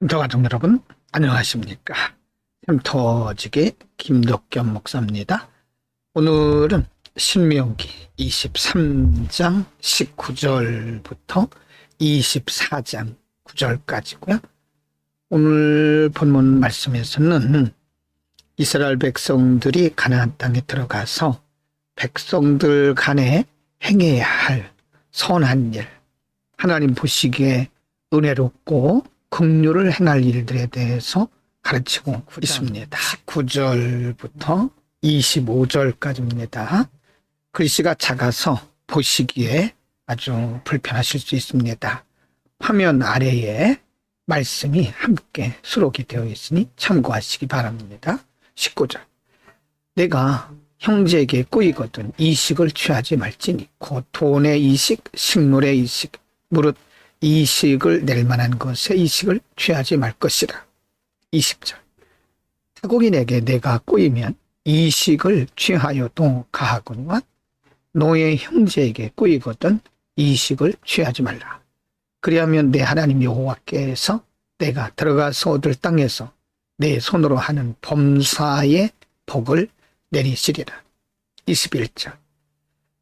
햄터 가족 여러분, 안녕하십니까? 햄터지기 김덕겸 목사입니다. 오늘은 신명기 23장 19절부터 24장 9절까지고요. 오늘 본문 말씀에서는 이스라엘 백성들이 가나안 땅에 들어가서 백성들 간에 행해야 할 선한 일, 하나님 보시기에 은혜롭고 긍휼을 행할 일들에 대해서 가르치고 있습니다. 19절부터 25절까지입니다. 글씨가 작아서 보시기에 아주 불편하실 수 있습니다. 화면 아래에 말씀이 함께 수록이 되어 있으니 참고하시기 바랍니다. 19절. 내가 형제에게 꾸이거든 이식을 취하지 말지니 곧 돈의 이식, 식물의 이식, 무릇 이식을 낼 만한 것에 이식을 취하지 말 것이라. 20절. 타국인에게 내가 꾸이면 이식을 취하여도 가하거니와 너의 형제에게 꾸이거든 이식을 취하지 말라. 그리하면 내 하나님 여호와께서 내가 들어가서 얻을 땅에서 내 손으로 하는 범사의 복을 내리시리라. 21절.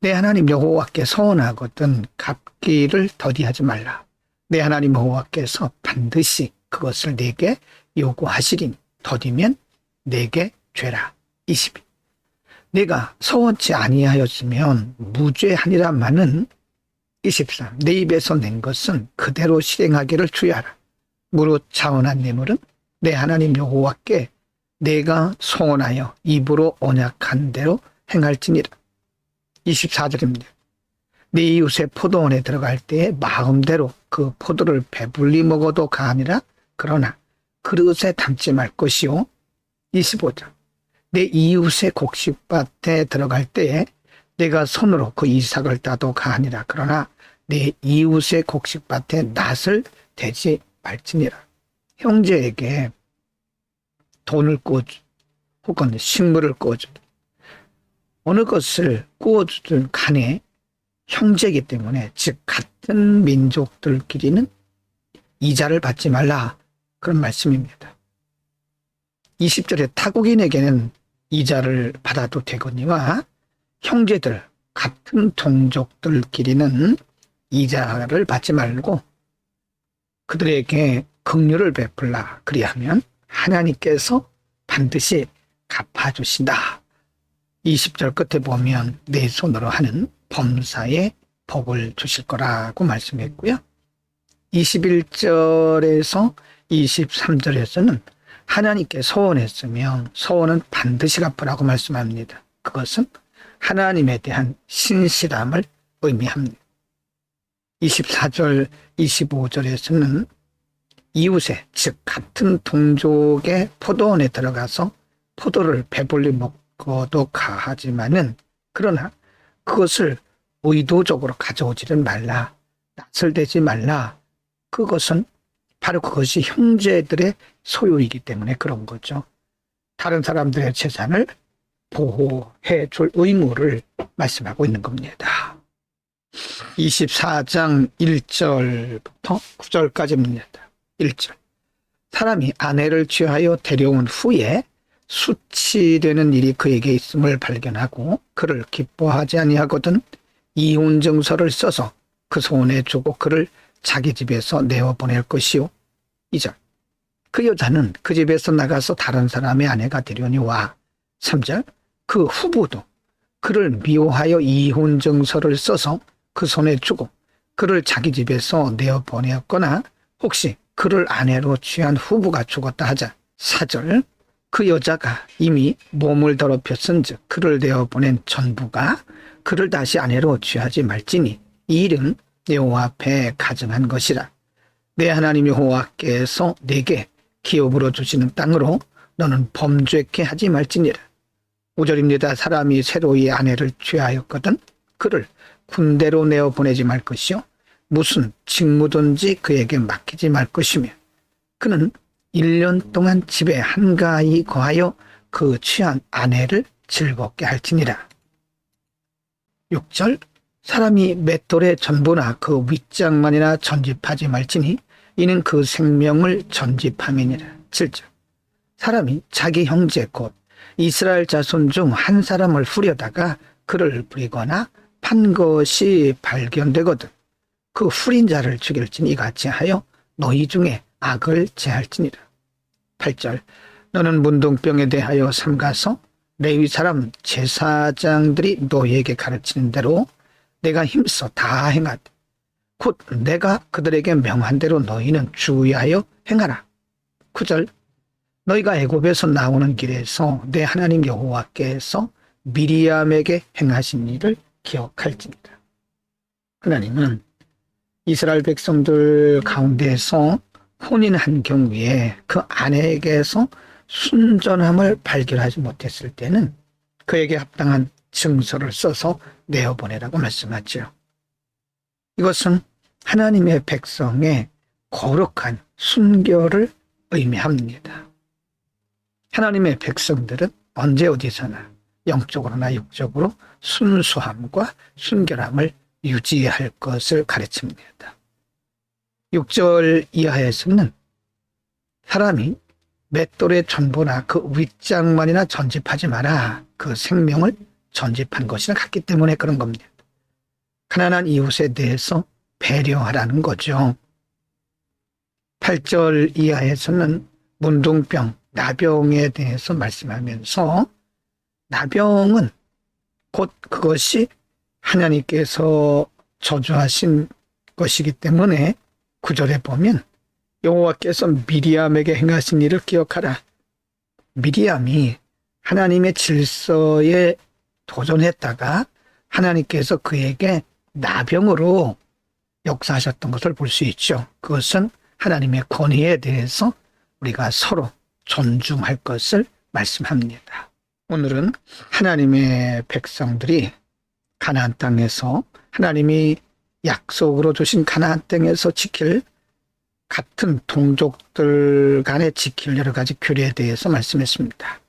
내 하나님 여호와께 서원하거든 갚기를 더디하지 말라. 내 하나님 여호와께서 반드시 그것을 내게 요구하시리니 더디면 내게 죄라. 22. 내가 서원치 아니하였으면 무죄하니라마는 23. 내 입에서 낸 것은 그대로 실행하기를 주의하라. 무릇 자원한 뇌물은 내 하나님 여호와께 내가 소원하여 입으로 언약한 대로 행할지니라. 24절입니다. 네 이웃의 포도원에 들어갈 때에 마음대로 그 포도를 배불리 먹어도 가하니라. 그러나 그릇에 담지 말 것이요. 25절. 내 이웃의 곡식밭에 들어갈 때에 내가 손으로 그 이삭을 따도 가하니라. 그러나 내 이웃의 곡식밭에 낫을 대지 말지니라. 형제에게 돈을 꾸어주 혹은 식물을 꾸어주 어느 것을 꾸어주든 간에 형제이기 때문에 즉 같은 민족들끼리는 이자를 받지 말라. 그런 말씀입니다. 20절에 타국인에게는 이자를 받아도 되거니와 형제들 같은 동족들끼리는 이자를 받지 말고 그들에게 긍휼을 베풀라. 그리하면 하나님께서 반드시 갚아주신다. 20절 끝에 보면 내 손으로 하는 범사에 복을 주실 거라고 말씀했고요. 21절에서 23절에서는 하나님께 서원했으면 서원은 반드시 갚으라고 말씀합니다. 그것은 하나님에 대한 신실함을 의미합니다. 24절, 25절에서는 이웃의 즉 같은 동족의 포도원에 들어가서 포도를 배불리 먹어도 가하지만은 그러나 그것을 의도적으로 가져오지는 말라. 낯을 대지 말라. 그것은 바로 그것이 형제들의 소유이기 때문에 그런 거죠. 다른 사람들의 재산을 보호해 줄 의무를 말씀하고 있는 겁니다. 24장 1절부터 9절까지입니다. 1절. 사람이 아내를 취하여 데려온 후에 수치되는 일이 그에게 있음을 발견하고 그를 기뻐하지 아니하거든 이혼 증서를 써서 그 손에 주고 그를 자기 집에서 내어보낼 것이요. 2절. 그 여자는 그 집에서 나가서 다른 사람의 아내가 되려니 와. 3절. 그 후부도 그를 미워하여 이혼 증서를 써서 그 손에 주고 그를 자기 집에서 내어보냈거나 혹시 그를 아내로 취한 후부가 죽었다 하자. 4절. 그 여자가 이미 몸을 더럽혔은즉 그를 내어보낸 전부가 그를 다시 아내로 취하지 말지니 이 일은 여호와 앞에 가증한 것이라. 내 하나님 여호와께서 내게 기업으로 주시는 땅으로 너는 범죄케 하지 말지니라. 5절입니다. 사람이 새로이 아내를 취하였거든 그를 군대로 내어보내지 말 것이요 무슨 직무든지 그에게 맡기지 말 것이며 그는 1년 동안 집에 한가히 거하여 그 취한 아내를 즐겁게 할지니라. 6절. 사람이 맷돌의 전부나 그 윗장만이나 전집하지 말지니 이는 그 생명을 전집함이니라. 7절. 사람이 자기 형제 곧 이스라엘 자손 중 한 사람을 후려다가 그를 부리거나 판 것이 발견되거든 그 후린 자를 죽일지니 이같이 하여 너희 중에 악을 제할지니라. 8절. 너는 문둥병에 대하여 삼가서 레위 사람 제사장들이 너희에게 가르치는 대로 내가 힘써 다 행하되 곧 내가 그들에게 명한 대로 너희는 주의하여 행하라. 9절. 너희가 애굽에서 나오는 길에서 내 하나님 여호와께서 미리암에게 행하신 일을 기억할지니라. 하나님은 이스라엘 백성들 가운데서 혼인한 경우에 그 아내에게서 순전함을 발견하지 못했을 때는 그에게 합당한 증서를 써서 내어보내라고 말씀하죠. 이것은 하나님의 백성의 거룩한 순결을 의미합니다. 하나님의 백성들은 언제 어디서나 영적으로나 육적으로 순수함과 순결함을 유지할 것을 가르칩니다. 6절 이하에서는 사람이 맷돌의 전보나 그 윗장만이나 전집하지 마라. 그 생명을 전집한 것이나 같기 때문에 그런 겁니다. 가난한 이웃에 대해서 배려하라는 거죠. 8절 이하에서는 문둥병, 나병에 대해서 말씀하면서 나병은 곧 그것이 하나님께서 저주하신 것이기 때문에 9절에 보면 여호와께서 미리암에게 행하신 일을 기억하라. 미리암이 하나님의 질서에 도전했다가 하나님께서 그에게 나병으로 역사하셨던 것을 볼 수 있죠. 그것은 하나님의 권위에 대해서 우리가 서로 존중할 것을 말씀합니다. 오늘은 하나님의 백성들이 가나안 땅에서 하나님이 약속으로 주신 가나안 땅에서 지킬 같은 동족들 간에 지킬 여러 가지 규례에 대해서 말씀했습니다.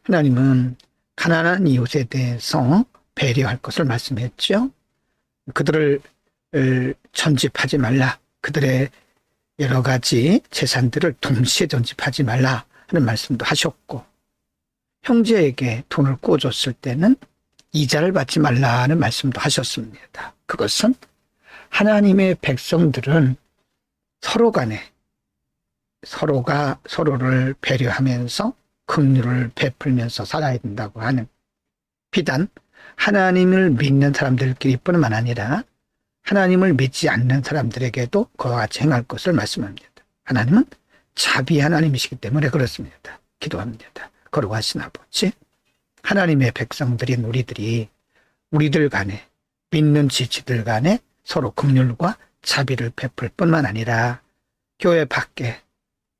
하나님은 가난한 이웃에 대해서 배려할 것을 말씀했죠. 그들을 전집하지 말라. 그들의 여러 가지 재산들을 동시에 전집하지 말라 하는 말씀도 하셨고, 형제에게 돈을 꿔줬을 때는 이자를 받지 말라는 말씀도 하셨습니다. 그것은 하나님의 백성들은 서로 간에 서로가 서로를 배려하면서 긍휼을 베풀면서 살아야 된다고 하는, 비단 하나님을 믿는 사람들끼리뿐만 아니라 하나님을 믿지 않는 사람들에게도 그와 같이 행할 것을 말씀합니다. 하나님은 자비 하나님이시기 때문에 그렇습니다. 기도합니다. 거룩하신 아버지, 하나님의 백성들인 우리들 간에, 믿는 지치들 간에 서로 긍휼과 자비를 베풀 뿐만 아니라 교회 밖에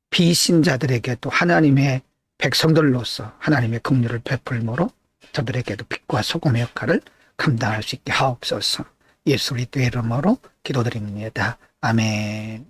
비신자들에게도 하나님의 백성들로서 하나님의 긍휼을 베풀므로 저들에게도 빛과 소금의 역할을 감당할 수 있게 하옵소서. 예수 그리스도의 이름으로 기도드립니다. 아멘.